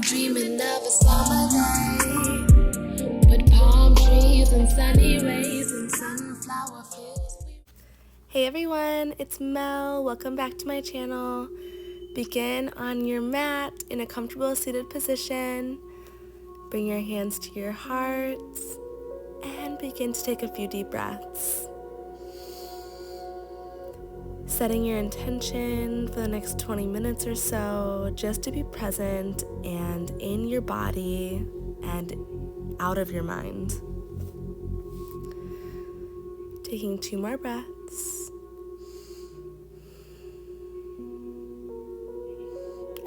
Dreaming of a summer day with palm trees and sunny rays and sunflower fields. Hey everyone, it's Mel. Welcome back to my channel. Begin on your mat in a comfortable seated position. Bring your hands to your hearts and begin to take a few deep breaths. Setting your intention for the next 20 minutes or so just to be present and in your body and out of your mind. Taking 2 more breaths.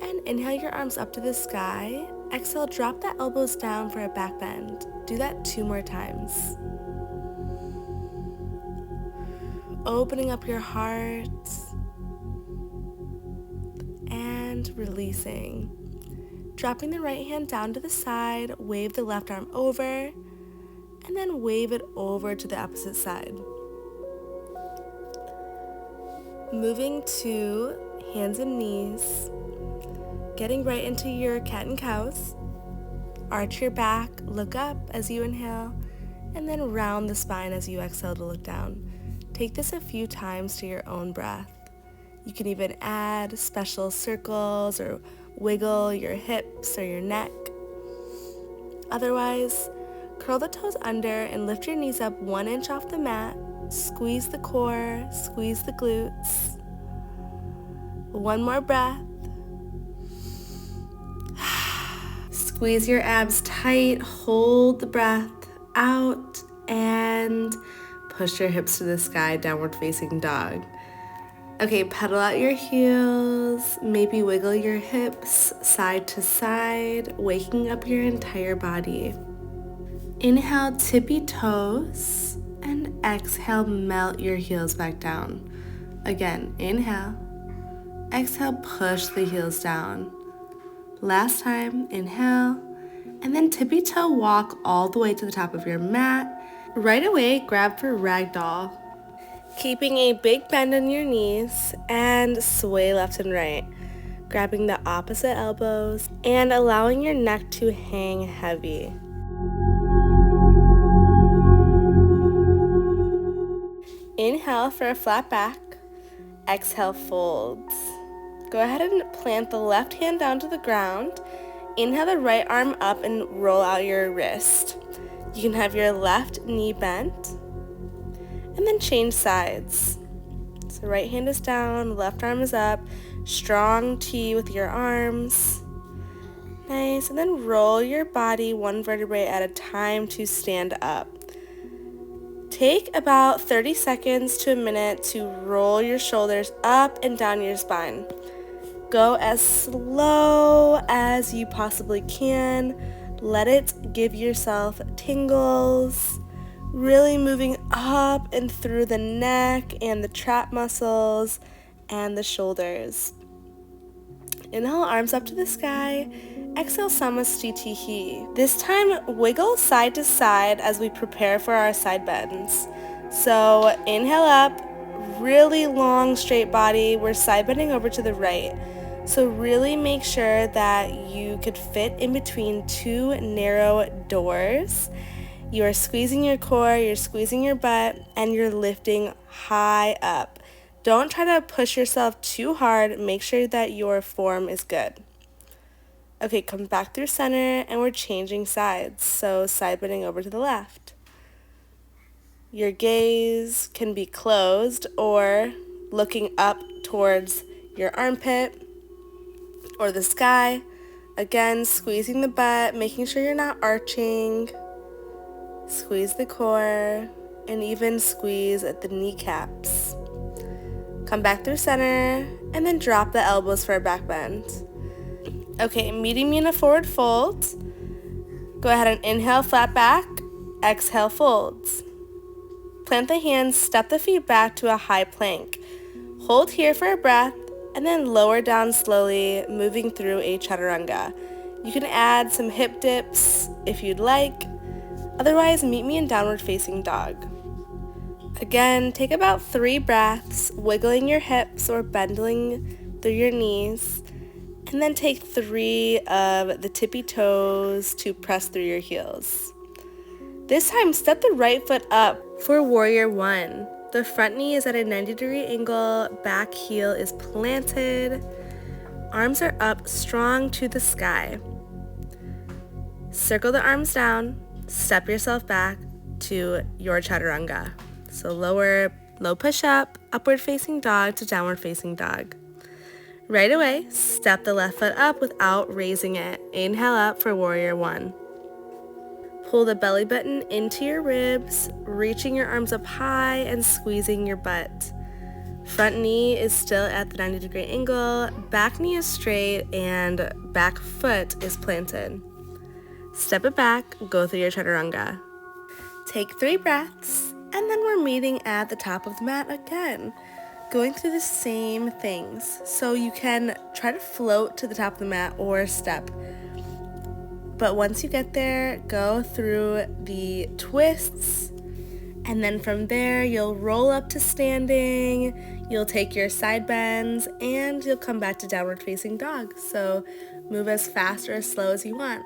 And inhale your arms up to the sky. Exhale, drop the elbows down for a back bend. Do that 2 more times. Opening up your heart and releasing. Dropping the right hand down to the side, wave the left arm over, and then wave it over to the opposite side. Moving to hands and knees, getting right into your cat and cows. Arch your back, look up as you inhale, and then round the spine as you exhale to look down. Take this a few times to your own breath. You can even add special circles or wiggle your hips or your neck. Otherwise, curl the toes under and lift your knees up 1 inch off the mat. Squeeze the core, squeeze the glutes. 1 more breath. Squeeze your abs tight, hold the breath out, and push your hips to the sky, downward facing dog. Okay, pedal out your heels, maybe wiggle your hips side to side, waking up your entire body. Inhale, tippy toes, and exhale, melt your heels back down. Again, inhale, exhale, push the heels down. Last time, inhale, and then tippy toe walk all the way to the top of your mat. Right away, grab for ragdoll. Keeping a big bend in your knees and sway left and right. Grabbing the opposite elbows and allowing your neck to hang heavy. Inhale for a flat back. Exhale, folds. Go ahead and plant the left hand down to the ground. Inhale the right arm up and roll out your wrist. You can have your left knee bent, and then change sides. So right hand is down, left arm is up, strong T with your arms. Nice, and then roll your body 1 vertebrae at a time to stand up. Take about 30 seconds to a minute to roll your shoulders up and down your spine. Go as slow as you possibly can. Let it give yourself tingles, really moving up and through the neck and the trap muscles and the shoulders. Inhale, arms up to the sky. Exhale, Samastitihi. This time, wiggle side to side as we prepare for our side bends. So inhale up, really long straight body. We're side bending over to the right. So really make sure that you could fit in between 2 narrow doors. You are squeezing your core, you're squeezing your butt, and you're lifting high up. Don't try to push yourself too hard. Make sure that your form is good. Okay, come back through center, and we're changing sides. So side bending over to the left. Your gaze can be closed or looking up towards your armpit or the sky. Again, squeezing the butt, making sure you're not arching. Squeeze the core and even squeeze at the kneecaps. Come back through center and then drop the elbows for a back bend. Okay, meeting me in a forward fold. Go ahead and inhale, flat back. Exhale, folds. Plant the hands, step the feet back to a high plank. Hold here for a breath and then lower down slowly, moving through a chaturanga. You can add some hip dips if you'd like. Otherwise, meet me in downward facing dog. Again, take about 3 breaths, wiggling your hips or bending through your knees, And then take 3 of the tippy toes to press through your heels. This time, step the right foot up for warrior 1. The front knee is at a 90-degree angle, back heel is planted, arms are up, strong to the sky. Circle the arms down, step yourself back to your chaturanga. So low push-up, upward facing dog to downward facing dog. Right away, step the left foot up without raising it. Inhale up for warrior 1. Pull the belly button into your ribs, reaching your arms up high and squeezing your butt. Front knee is still at the 90-degree angle, back knee is straight, and back foot is planted. Step it back, go through your chaturanga. Take 3 breaths, and then we're meeting at the top of the mat again, going through the same things. So you can try to float to the top of the mat or step. But once you get there, go through the twists, and then from there, you'll roll up to standing, you'll take your side bends, and you'll come back to downward facing dog. So move as fast or as slow as you want.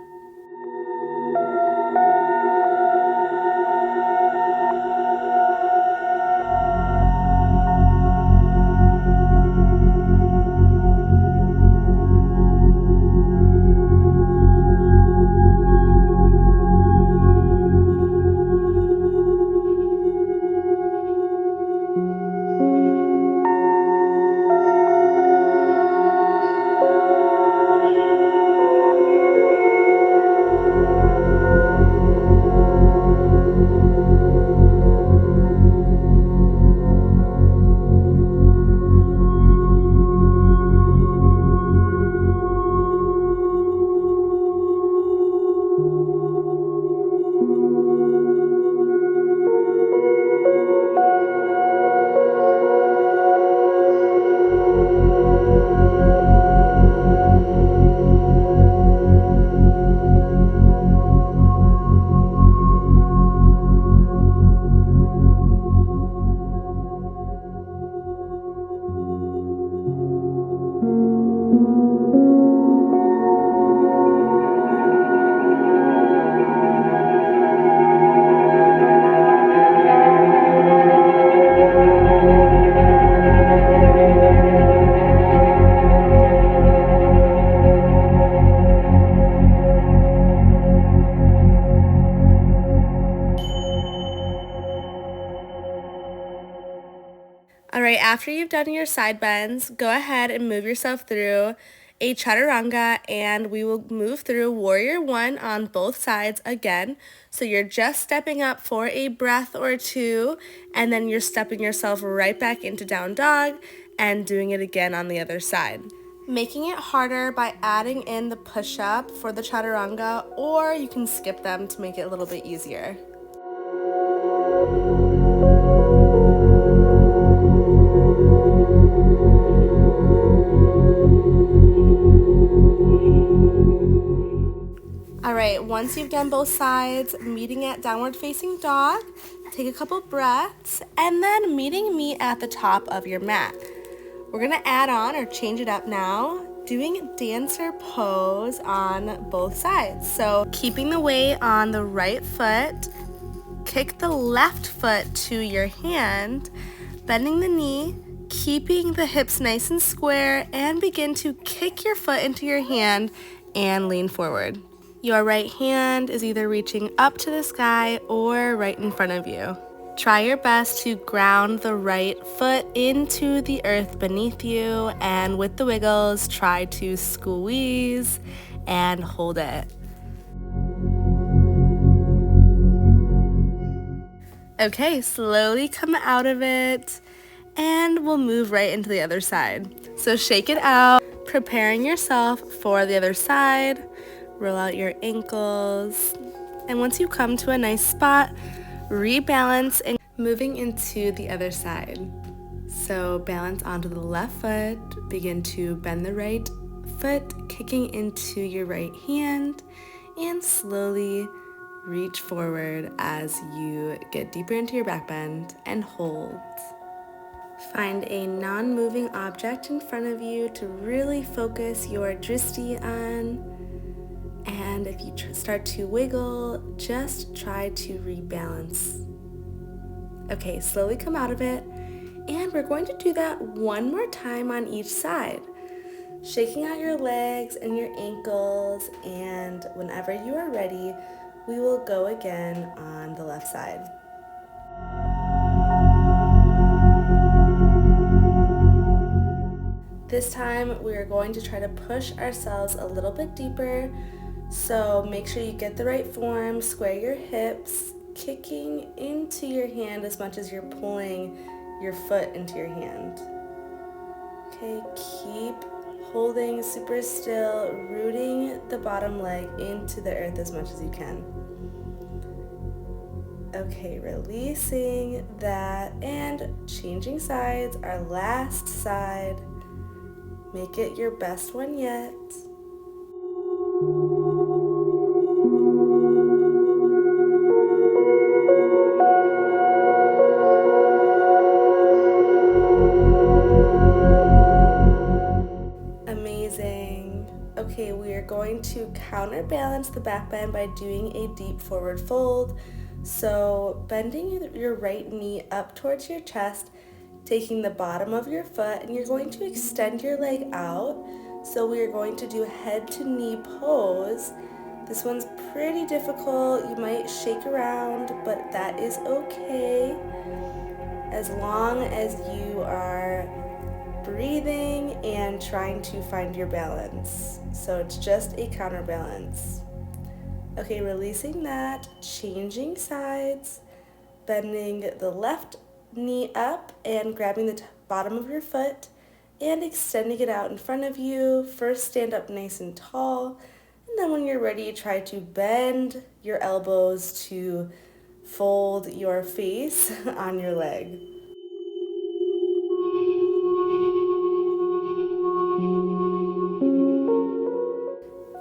Alright, after you've done your side bends, go ahead and move yourself through a chaturanga, and we will move through warrior 1 on both sides again. So you're just stepping up for a breath or 2, and then you're stepping yourself right back into down dog and doing it again on the other side. Making it harder by adding in the push-up for the chaturanga, or you can skip them to make it a little bit easier. Alright, once you've done both sides, meeting at downward facing dog, take a couple breaths, and then meeting me at the top of your mat. We're going to add on or change it up now, doing dancer pose on both sides. So keeping the weight on the right foot, kick the left foot to your hand, bending the knee, keeping the hips nice and square, and begin to kick your foot into your hand and lean forward. Your right hand is either reaching up to the sky or right in front of you. Try your best to ground the right foot into the earth beneath you, and with the wiggles, try to squeeze and hold it. Okay, slowly come out of it, and we'll move right into the other side. So shake it out, preparing yourself for the other side. Roll out your ankles, and once you come to a nice spot, rebalance and moving into the other side. So balance onto the left foot, begin to bend the right foot, kicking into your right hand, and slowly reach forward as you get deeper into your back bend and hold. Find a non-moving object in front of you to really focus your drishti on. And if you start to wiggle, just try to rebalance. Okay, slowly come out of it. And we're going to do that one more time on each side. Shaking out your legs and your ankles, and whenever you are ready, we will go again on the left side. This time we are going to try to push ourselves a little bit deeper, so make sure you get the right form, square your hips, kicking into your hand as much as you're pulling your foot into your hand. Okay, keep holding super still, rooting the bottom leg into the earth as much as you can. Okay, releasing that and changing sides, our last side. Make it your best one yet. Amazing. Okay, we are going to counterbalance the back bend by doing a deep forward fold. So bending your right knee up towards your chest, taking the bottom of your foot, and you're going to extend your leg out. So we are going to do head to knee pose. This one's pretty difficult. You might shake around, but that is okay as long as you are breathing and trying to find your balance. So it's just a counterbalance. Okay, releasing that, changing sides, bending the left knee up and grabbing the bottom of your foot and extending it out in front of you. First, stand up nice and tall, and then when you're ready, try to bend your elbows to fold your face on your leg.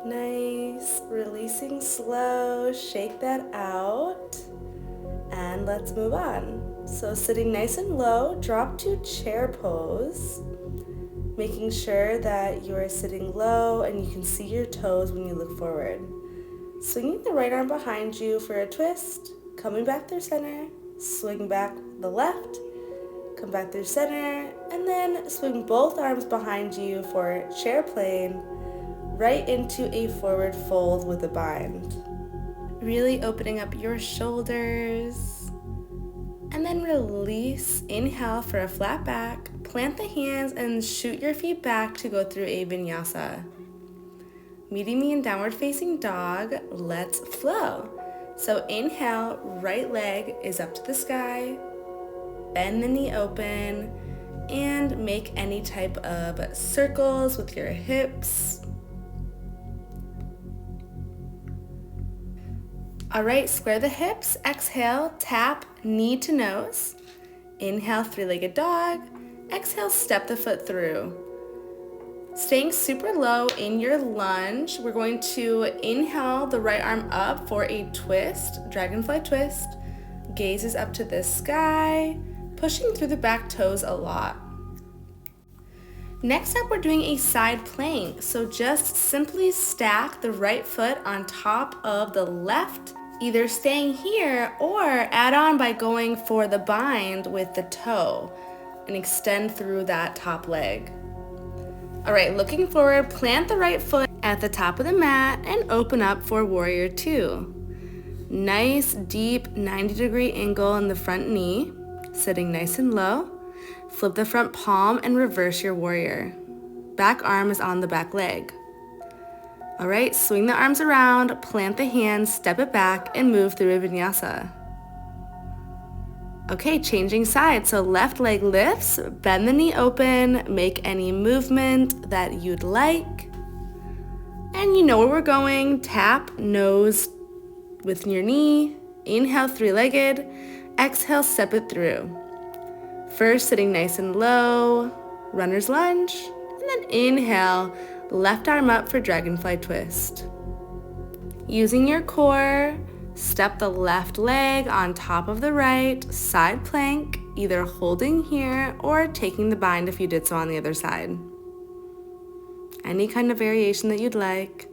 Nice. Releasing slow, shake that out, and let's move on. So sitting nice and low, drop to chair pose, making sure that you are sitting low and you can see your toes when you look forward. Swinging the right arm behind you for a twist, coming back through center, swing back the left, come back through center, and then swing both arms behind you for chair plane, right into a forward fold with a bind. Really opening up your shoulders. And then release. Inhale for a flat back. Plant the hands and shoot your feet back to go through a vinyasa. Meeting me in downward facing dog. Let's flow. So inhale, right leg is up to the sky. Bend the knee open and make any type of circles with your hips. All right, square the hips. Exhale, tap knee to nose. Inhale, three-legged dog. Exhale, step the foot through. Staying super low in your lunge, we're going to inhale the right arm up for a twist, dragonfly twist. Gaze is up to the sky, pushing through the back toes a lot. Next up, we're doing a side plank. So just simply stack the right foot on top of the left, either staying here or add on by going for the bind with the toe and extend through that top leg. All right, looking forward, plant the right foot at the top of the mat and open up for warrior two. Nice deep 90-degree angle in the front knee, sitting nice and low. Flip the front palm and reverse your warrior. Back arm is on the back leg. All right, swing the arms around, plant the hands, step it back, and move through a vinyasa. Okay, changing sides. So left leg lifts, bend the knee open, make any movement that you'd like. And you know where we're going. Tap nose with your knee. Inhale, three-legged. Exhale, step it through. First, sitting nice and low, runner's lunge. And then inhale, left arm up for dragonfly twist. Using your core, step the left leg on top of the right, side plank. either holding here or taking the bind if you did so on the other side. Any kind of variation that you'd like,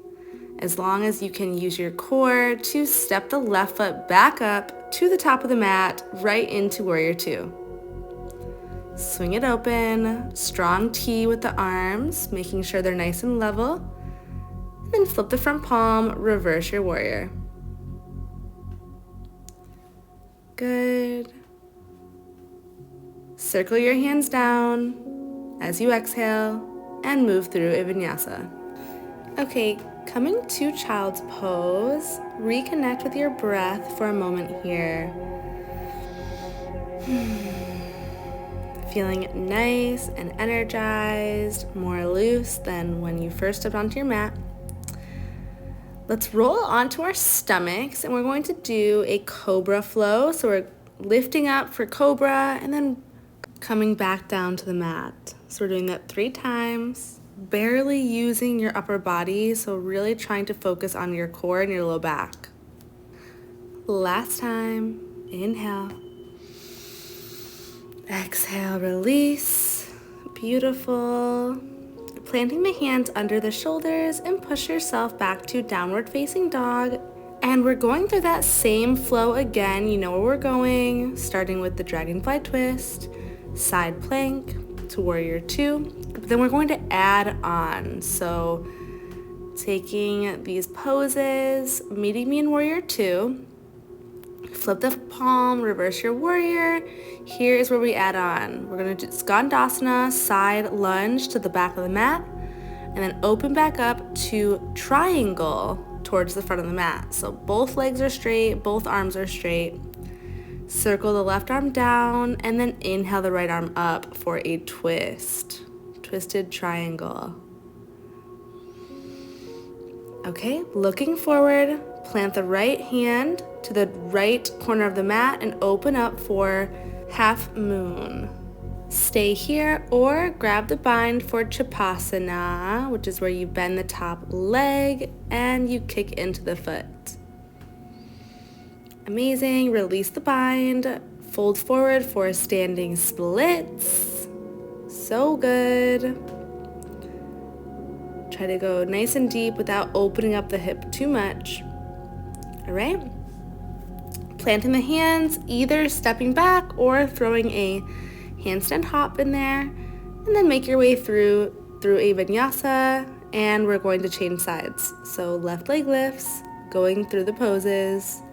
as long as you can use your core to step the left foot back up to the top of the mat, right into warrior two. Swing it open, strong T with the arms, making sure they're nice and level. And then flip the front palm, reverse your warrior. Good. Circle your hands down as you exhale and move through a vinyasa. Okay, coming to child's pose, reconnect with your breath for a moment here. Feeling nice and energized, more loose than when you first stepped onto your mat. Let's roll onto our stomachs and we're going to do a cobra flow. So we're lifting up for cobra and then coming back down to the mat. So we're doing that 3 times, barely using your upper body. So really trying to focus on your core and your low back. Last time, inhale. Exhale, release. Beautiful. Planting the hands under the shoulders and push yourself back to downward facing dog. And we're going through that same flow again. You know where we're going, starting with the dragonfly twist, side plank to warrior two. But then we're going to add on. So taking these poses, meeting me in warrior two, flip the palm, reverse your warrior. Here is where we add on. We're going to do Skandasana, side lunge to the back of the mat, and then open back up to triangle towards the front of the mat. So both legs are straight, both arms are straight. Circle the left arm down, and then inhale the right arm up for a twist. Twisted triangle. Okay, looking forward, plant the right hand to the right corner of the mat and open up for half moon. Stay here or grab the bind for shavasana, which is where you bend the top leg and you kick into the foot. Amazing. Release the bind, fold forward for standing splits. So good. Try to go nice and deep without opening up the hip too much. All right. Planting the hands, either stepping back or throwing a handstand hop in there, and then make your way through a vinyasa, and we're going to change sides. So left leg lifts, going through the poses,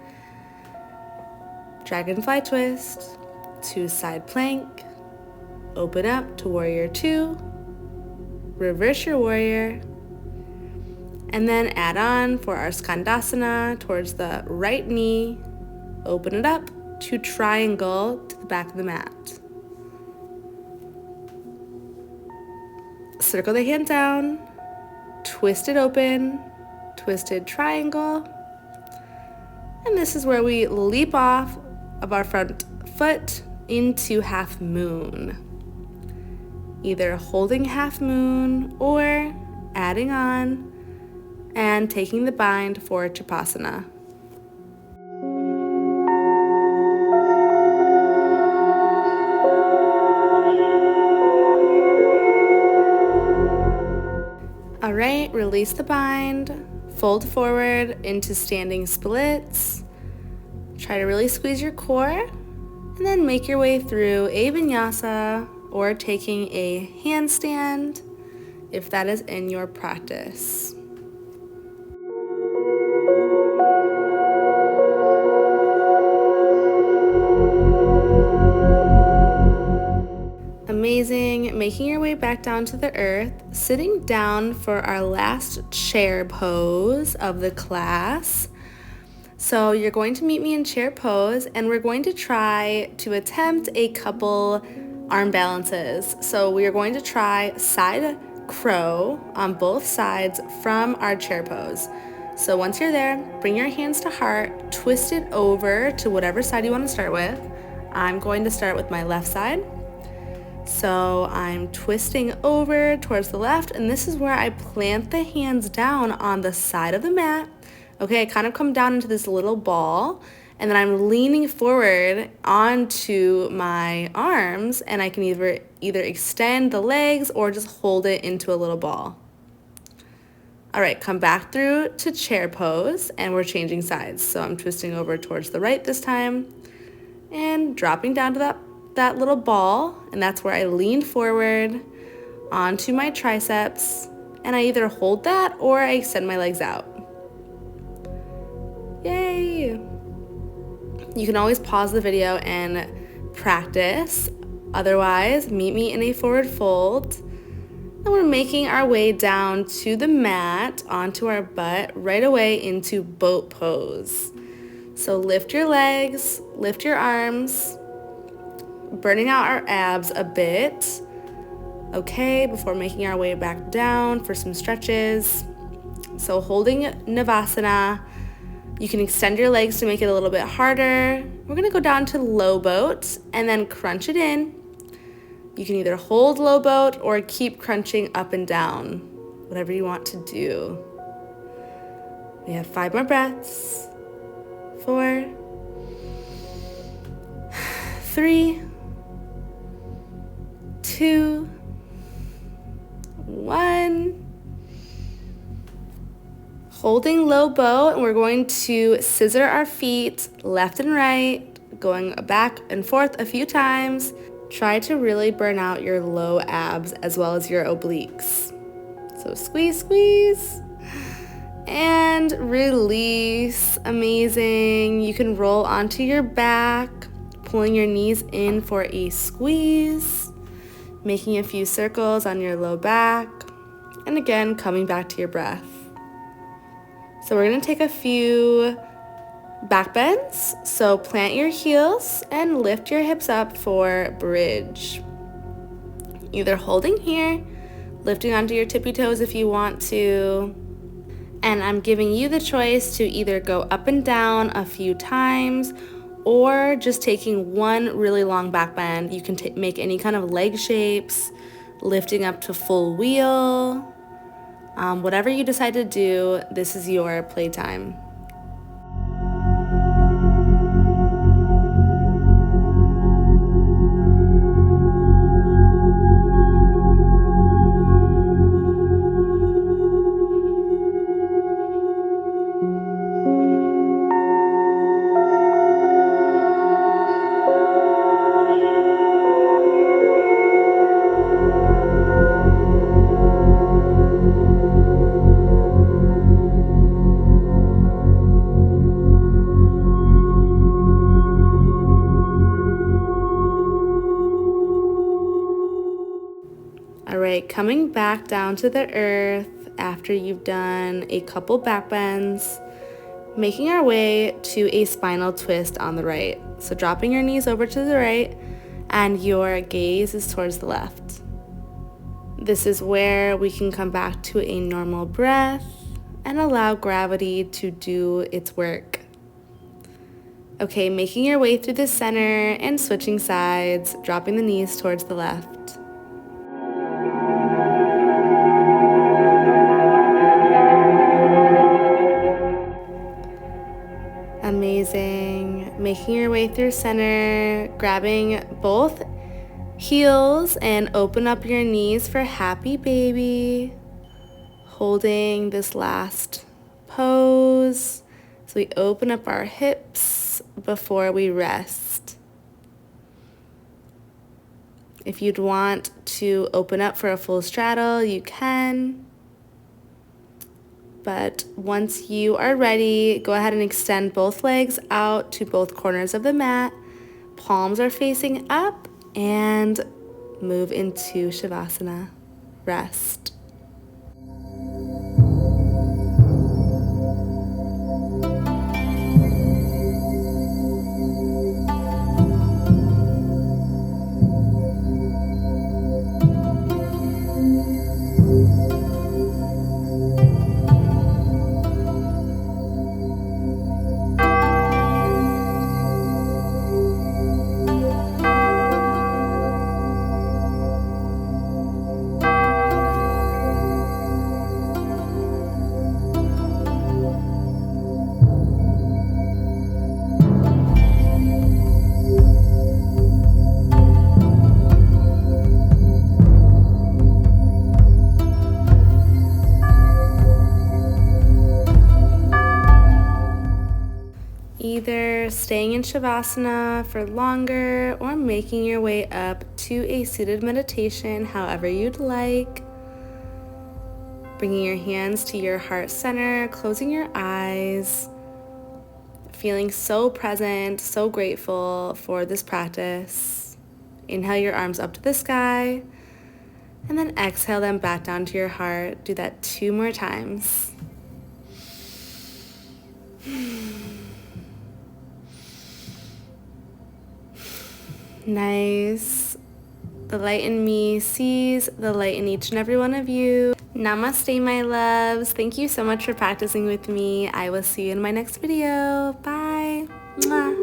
dragonfly twist, to side plank, open up to warrior two, reverse your warrior, and then add on for our Skandasana towards the right knee, open it up to triangle to the back of the mat. Circle the hand down, twist it open, twisted triangle, and this is where we leap off of our front foot into half moon. Either holding half moon or adding on and taking the bind for shavasana. All right, release the bind, fold forward into standing splits. Try to really squeeze your core, and then make your way through a vinyasa or taking a handstand if that is in your practice. Amazing. Making your way back down to the earth, sitting down for our last chair pose of the class. So you're going to meet me in chair pose, and we're going to try to attempt a couple arm balances. So we are going to try side crow on both sides from our chair pose. So once you're there, bring your hands to heart, twist it over to whatever side you want to start with. I'm going to start with my left side. So I'm twisting over towards the left, and this is where I plant the hands down on the side of the mat. Okay, I kind of come down into this little ball, And then I'm leaning forward onto my arms, and I can either extend the legs or just hold it into a little ball. All right, come back through to chair pose, and we're changing sides. So I'm twisting over towards the right this time and dropping down to that little ball, and that's where I lean forward onto my triceps, and I either hold that or I extend my legs out. Yay! You can always pause the video and practice. Otherwise, meet me in a forward fold. And we're making our way down to the mat, onto our butt, right away into boat pose. So lift your legs, lift your arms, burning out our abs a bit. Okay, before making our way back down for some stretches. So holding Navasana, you can extend your legs to make it a little bit harder. We're gonna go down to low boat and then crunch it in. You can either hold low boat or keep crunching up and down, whatever you want to do. We have 5 more breaths. 4, 3, 2, 1. Holding low boat, and we're going to scissor our feet left and right, going back and forth a few times. Try to really burn out your low abs as well as your obliques. So squeeze, squeeze, and release. Amazing. You can roll onto your back, pulling your knees in for a squeeze, making a few circles on your low back, and again, coming back to your breath. So we're gonna take a few back bends. So plant your heels and lift your hips up for bridge. Either holding here, lifting onto your tippy toes if you want to. And I'm giving you the choice to either go up and down a few times or just taking one really long back bend. You can make any kind of leg shapes, lifting up to full wheel. Whatever you decide to do, this is your playtime. All right, coming back down to the earth after you've done a couple back bends, making our way to a spinal twist on the right. So dropping your knees over to the right and your gaze is towards the left. This is where we can come back to a normal breath and allow gravity to do its work. Okay, making your way through the center and switching sides, dropping the knees towards the left. Amazing. Making your way through center, grabbing both heels and open up your knees for happy baby. Holding this last pose. So we open up our hips before we rest. If you'd want to open up for a full straddle, you can. But once you are ready, go ahead and extend both legs out to both corners of the mat. Palms are facing up and move into shavasana. Rest. Either staying in shavasana for longer or making your way up to a seated meditation, however you'd like. Bringing your hands to your heart center, closing your eyes, feeling so present, so grateful for this practice. Inhale your arms up to the sky, and then exhale them back down to your heart. Do that 2 more times. Nice. The light in me sees the light in each and every one of you. Namaste, my loves. Thank you so much for practicing with me. I will see you in my next video. Bye. Mwah.